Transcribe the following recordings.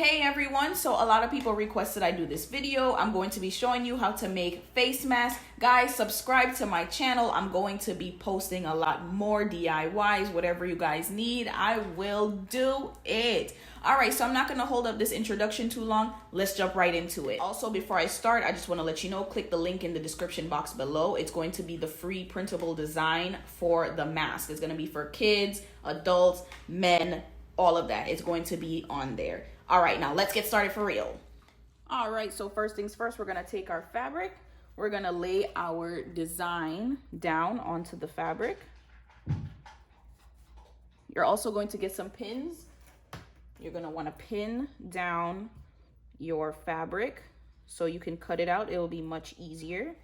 Hey everyone, so a lot of people requested I do this video. I'm going to be showing you how to make face masks. Guys, subscribe to my channel. I'm going to be posting a lot more DIYs, whatever you guys need, I will do it. All right, so I'm not gonna hold up this introduction too long. Let's jump right into it. Also, before I start, I just wanna let you know, click the link in the description box below. It's going to be the free printable design for the mask. It's gonna be for kids, adults, men, all of that. It's going to be on there. All right, now let's get started for real. All right, so first things first, we're gonna take our fabric. We're gonna lay our design down onto the fabric. You're also going to get some pins. You're gonna wanna pin down your fabric so you can cut it out. It will be much easier.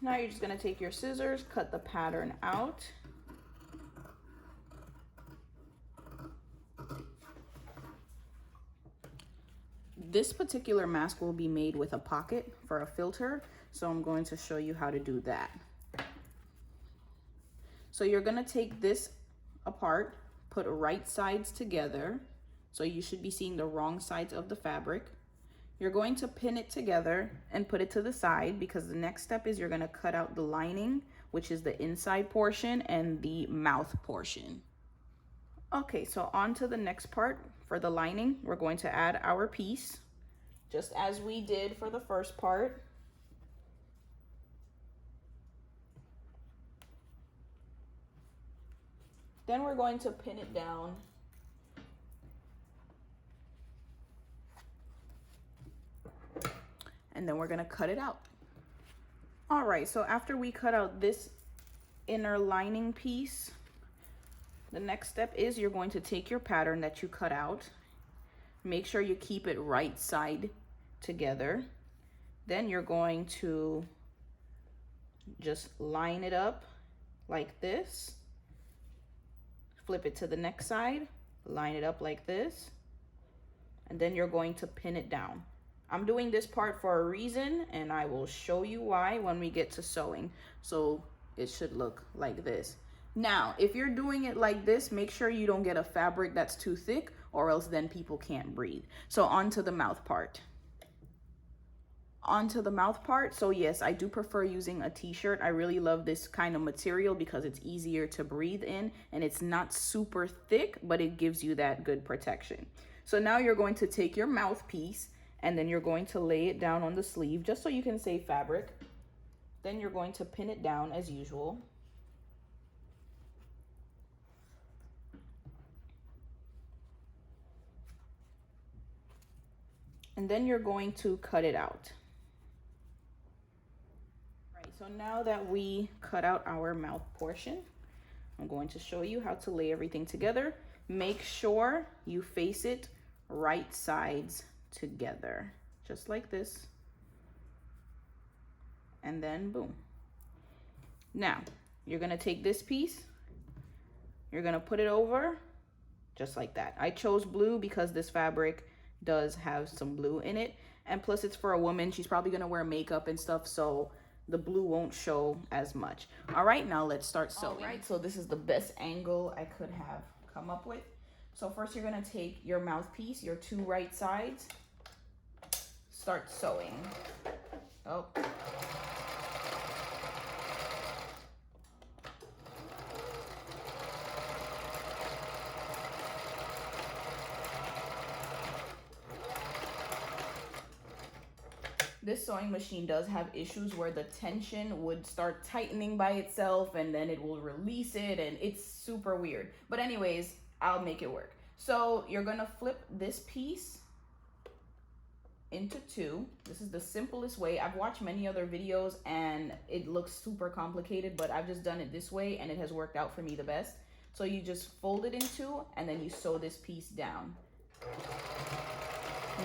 Now you're just gonna take your scissors, cut the pattern out. This particular mask will be made with a pocket for a filter, so I'm going to show you how to do that. So you're gonna take this apart, put right sides together, so you should be seeing the wrong sides of the fabric. You're going to pin it together and put it to the side, because the next step is you're gonna cut out the lining, which is the inside portion, and the mouth portion. Okay, so on to the next part. For the lining, we're going to add our piece, just as we did for the first part. Then we're going to pin it down. And then we're gonna cut it out. All right, so after we cut out this inner lining piece, the next step is you're going to take your pattern that you cut out. Make sure you keep it right side together. Then you're going to just line it up like this. Flip it to the next side, line it up like this, and then you're going to pin it down. I'm doing this part for a reason, and I will show you why when we get to sewing. So it should look like this. Now, if you're doing it like this, make sure you don't get a fabric that's too thick, or else then people can't breathe. So onto the mouth part. Onto the mouth part. So yes, I do prefer using a t-shirt. I really love this kind of material because it's easier to breathe in, and it's not super thick, but it gives you that good protection. So now you're going to take your mouthpiece, and then you're going to lay it down on the sleeve just so you can save fabric. Then you're going to pin it down as usual. And then you're going to cut it out. Right, so now that we cut out our mouth portion, I'm going to show you how to lay everything together. Make sure you face it right sides together, just like this. And then boom. Now, you're gonna take this piece, you're gonna put it over, just like that. I chose blue because this fabric does have some blue in it, and plus it's for a woman. She's probably gonna wear makeup and stuff, so the blue won't show as much. All right, now let's start sewing. All right, so this is the best angle I could have come up with. So first you're gonna take your mouthpiece, your two right sides, start sewing. Oh. This sewing machine does have issues where the tension would start tightening by itself, and then it will release it, and it's super weird. But anyways, I'll make it work. So you're gonna flip this piece into two. This is the simplest way. I've watched many other videos and it looks super complicated, but I've just done it this way and it has worked out for me the best. So you just fold it in two, and then you sew this piece down.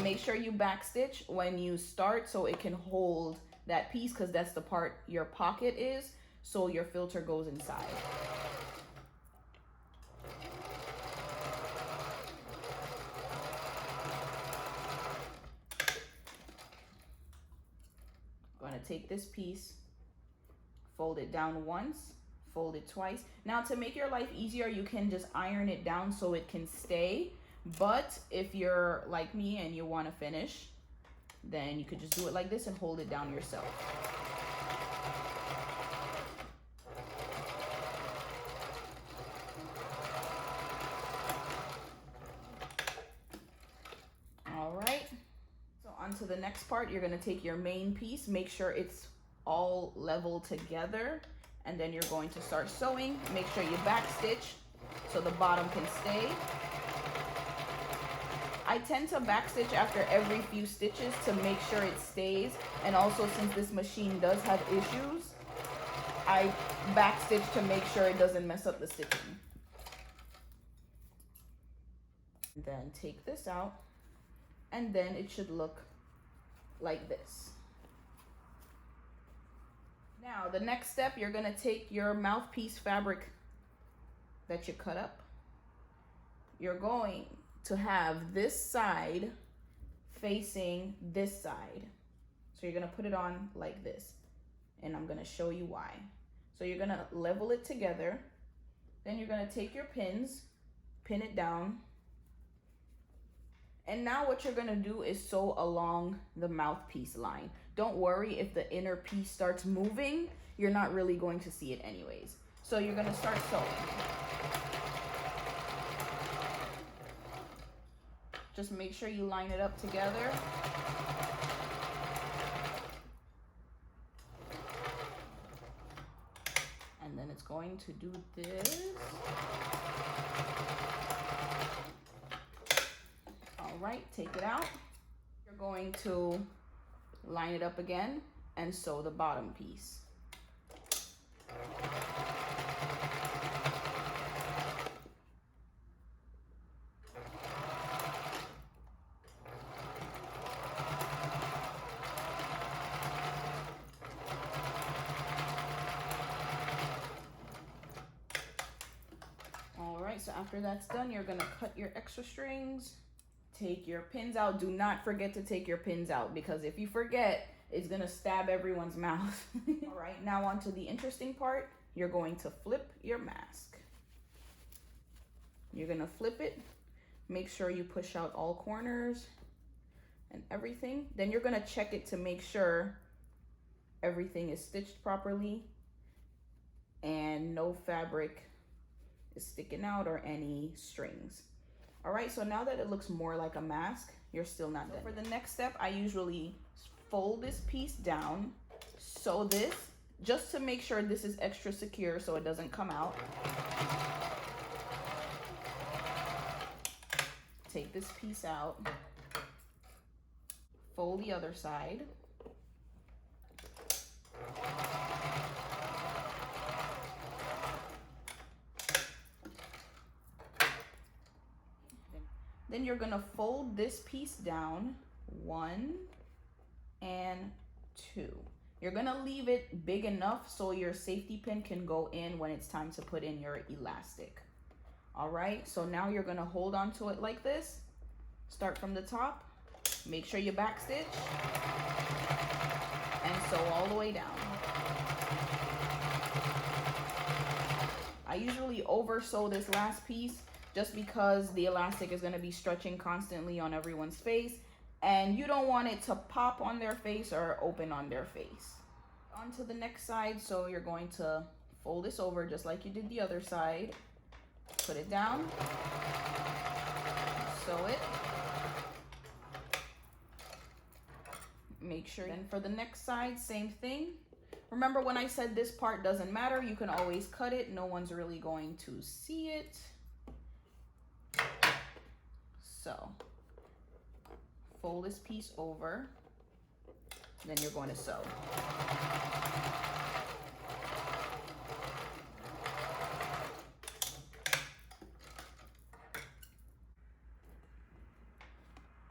Make sure you backstitch when you start so it can hold that piece, because that's the part your pocket is, so your filter goes inside. I'm going to take this piece, fold it down once, fold it twice. Now to make your life easier, you can just iron it down so it can stay. But if you're like me and you want to finish, then you could just do it like this and hold it down yourself. All right, so on to the next part. You're going to take your main piece, make sure it's all level together, and then you're going to start sewing. Make sure you back stitch so the bottom can stay. I tend to back stitch after every few stitches to make sure it stays, and also since this machine does have issues, I back stitch to make sure it doesn't mess up the stitching. Then take this out, and then it should look like this. Now the next step, you're going to take your mouthpiece fabric that you cut up. You're going to have this side facing this side. So you're going to put it on like this, and I'm going to show you why. So you're going to level it together. Then you're going to take your pins, pin it down. And now what you're going to do is sew along the mouthpiece line. Don't worry if the inner piece starts moving, you're not really going to see it anyways. So you're going to start sewing. Just make sure you line it up together. And then it's going to do this. All right, take it out. You're going to line it up again and sew the bottom piece. So after that's done, you're gonna cut your extra strings, take your pins out. Do not forget to take your pins out, because if you forget, it's gonna stab everyone's mouth. All right, now on to the interesting part. You're going to flip your mask. You're gonna flip it. Make sure you push out all corners and everything. Then you're gonna check it to make sure everything is stitched properly and no fabric is sticking out or any strings. All right, so now that it looks more like a mask, you're still not done. For the next step, I usually fold this piece down, sew this, just to make sure this is extra secure so it doesn't come out. Take this piece out, fold the other side. Then you're gonna fold this piece down, 1 and 2. You're gonna leave it big enough so your safety pin can go in when it's time to put in your elastic. All right, so now you're gonna hold on to it like this. Start from the top, make sure you back stitch, and sew all the way down. I usually over sew this last piece just because the elastic is going to be stretching constantly on everyone's face, and you don't want it to pop on their face or open on their face. On to the next side, so you're going to fold this over just like you did the other side, put it down, sew it, make sure. Then for the next side, same thing. Remember when I said this part doesn't matter, you can always cut it, no one's really going to see it. So fold this piece over, then you're going to sew.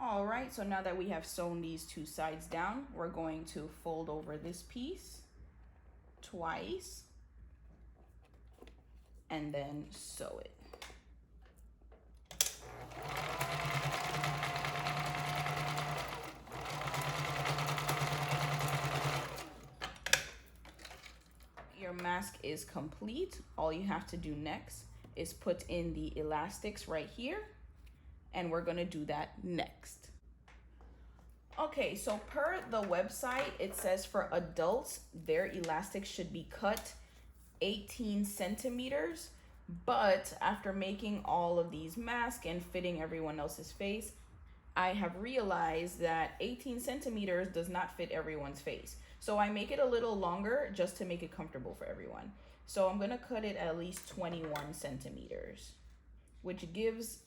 All right, so now that we have sewn these two sides down, we're going to fold over this piece twice and then sew it. Your mask is complete, all you have to do next is put in the elastics right here, and we're gonna do that next. Okay, so per the website, it says for adults, their elastics should be cut 18 centimeters, but after making all of these masks and fitting everyone else's face, I have realized that 18 centimeters does not fit everyone's face. So I make it a little longer just to make it comfortable for everyone. So I'm gonna cut it at least 21 centimeters, which gives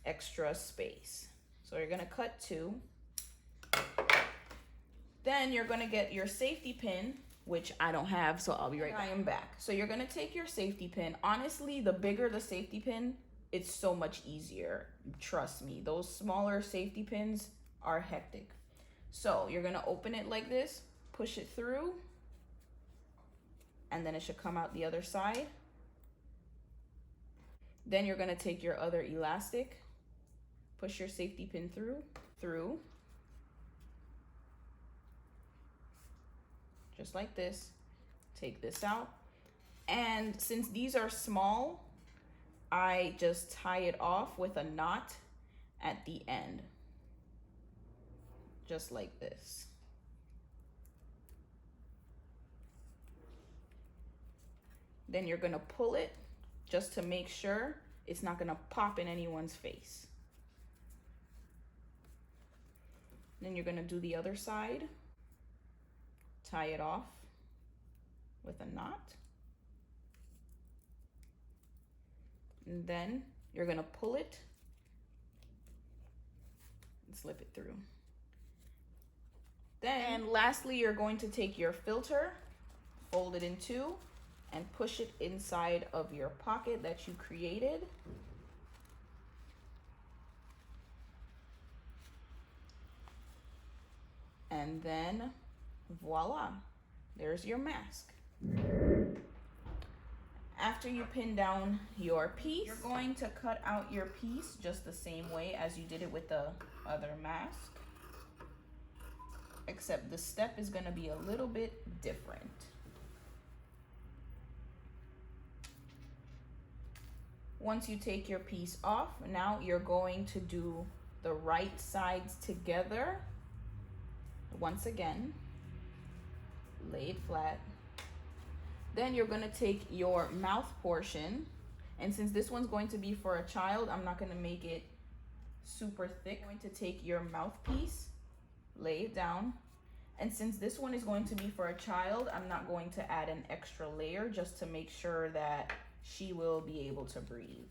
extra space. So you're gonna cut 2. Then you're gonna get your safety pin, which I don't have, so I'll be right back. I am back. So you're gonna take your safety pin. Honestly, the bigger the safety pin, it's so much easier. Trust me, those smaller safety pins are hectic. So you're gonna open it like this, push it through, and then it should come out the other side. Then you're gonna take your other elastic, push your safety pin through, just like this. Take this out. And since these are small, I just tie it off with a knot at the end, just like this. Then you're gonna pull it just to make sure it's not gonna pop in anyone's face. Then you're gonna do the other side. Tie it off with a knot. And then you're gonna pull it and slip it through. Then lastly, you're going to take your filter, fold it in 2, and push it inside of your pocket that you created. And then voila, there's your mask. After you pin down your piece, you're going to cut out your piece just the same way as you did it with the other mask, except the step is going to be a little bit different. Once you take your piece off, now you're going to do the right sides together. Once again, lay it flat. Then you're gonna take your mouth portion, and since this one's going to be for a child, I'm not gonna make it super thick. I'm going to take your mouthpiece, lay it down, and since this one is going to be for a child, I'm not going to add an extra layer just to make sure that she will be able to breathe.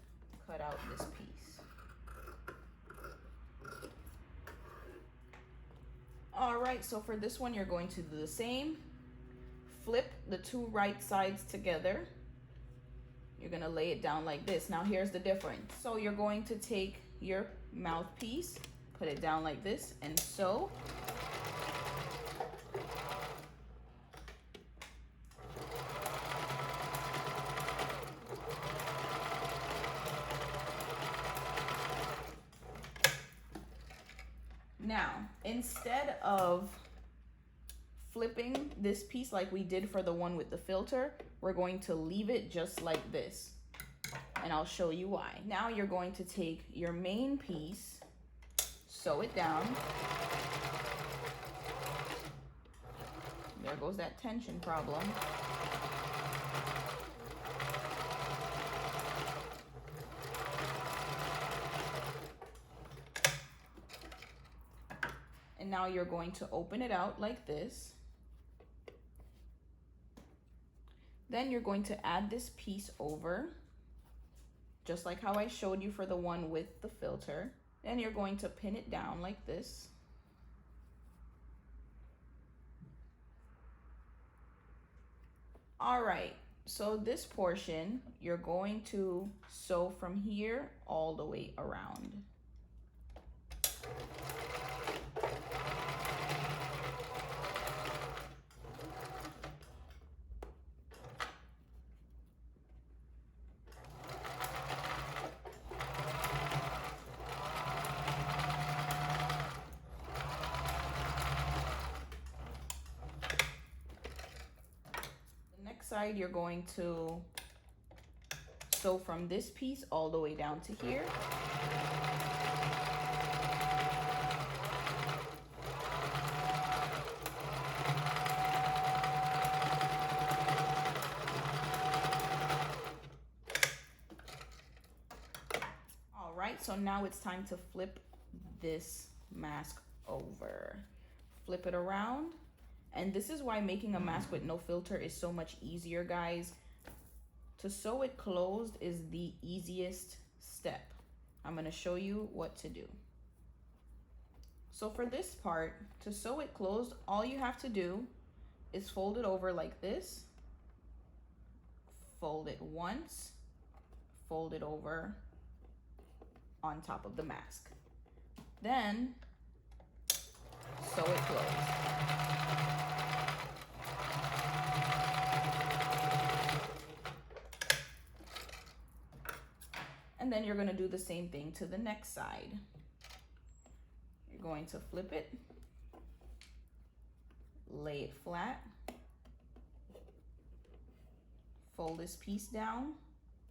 Cut out this piece. All right, so for this one, you're going to do the same. Flip the 2 right sides together. You're gonna lay it down like this. Now here's the difference. So you're going to take your mouthpiece, put it down like this, and sew. Now, instead of flipping this piece like we did for the one with the filter, we're going to leave it just like this. And I'll show you why. Now you're going to take your main piece, sew it down. There goes that tension problem. And now you're going to open it out like this. Then you're going to add this piece over, just like how I showed you for the one with the filter. Then you're going to pin it down like this. All right, so this portion, you're going to sew from here all the way around. side, you're going to sew from this piece all the way down to here. All right, so now it's time to flip this mask over. Flip it around. And this is why making a mask with no filter is so much easier, guys. To sew it closed is the easiest step. I'm gonna show you what to do. So for this part, to sew it closed, all you have to do is fold it over like this. Fold it once, fold it over on top of the mask. Then sew it closed. And then you're going to do the same thing to the next side. You're going to flip it, lay it flat, fold this piece down,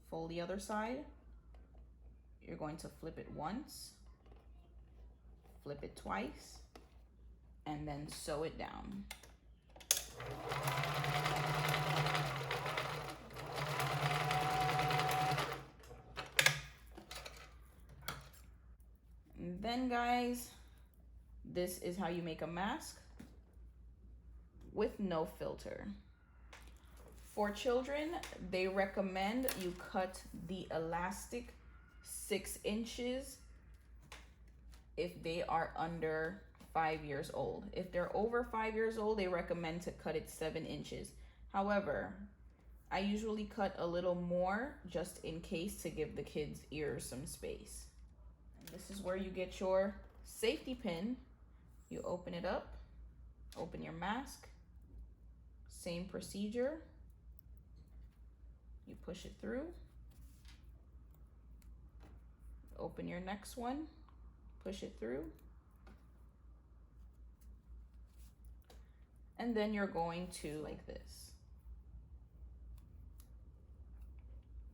fold the other side. You're going to flip it once, flip it twice, and then sew it down. And then, guys, this is how you make a mask with no filter. For children, they recommend you cut the elastic 6 inches if they are under 5 years old. If they're over 5 years old, they recommend to cut it 7 inches. However, I usually cut a little more just in case to give the kids' ears some space. And this is where you get your safety pin. You open it up, open your mask, same procedure. You push it through, open your next one, push it through, and then you're going to like this.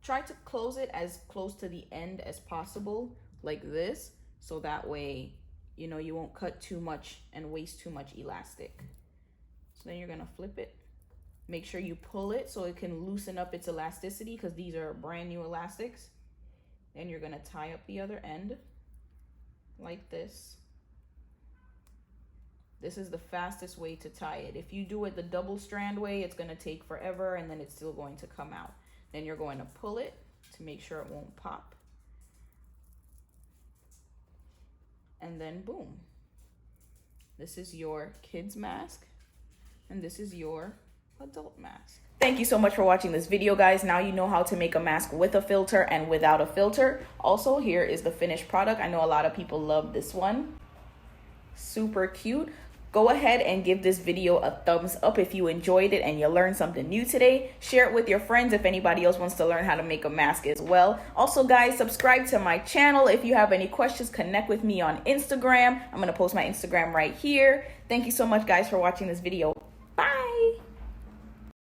Try to close it as close to the end as possible, like this, so that way, you know, you won't cut too much and waste too much elastic. So then you're gonna flip it. Make sure you pull it so it can loosen up its elasticity, because these are brand new elastics. Then you're gonna tie up the other end like this. This is the fastest way to tie it. If you do it the double strand way, it's gonna take forever and then it's still going to come out. Then you're going to pull it to make sure it won't pop. And then boom. This is your kid's mask and this is your adult mask. Thank you so much for watching this video, guys. Now you know how to make a mask with a filter and without a filter. Also, here is the finished product. I know a lot of people love this one. Super cute. Go ahead and give this video a thumbs up if you enjoyed it and you learned something new today. Share it with your friends if anybody else wants to learn how to make a mask as well. Also, guys, subscribe to my channel. If you have any questions, connect with me on Instagram. I'm going to post my Instagram right here. Thank you so much, guys, for watching this video.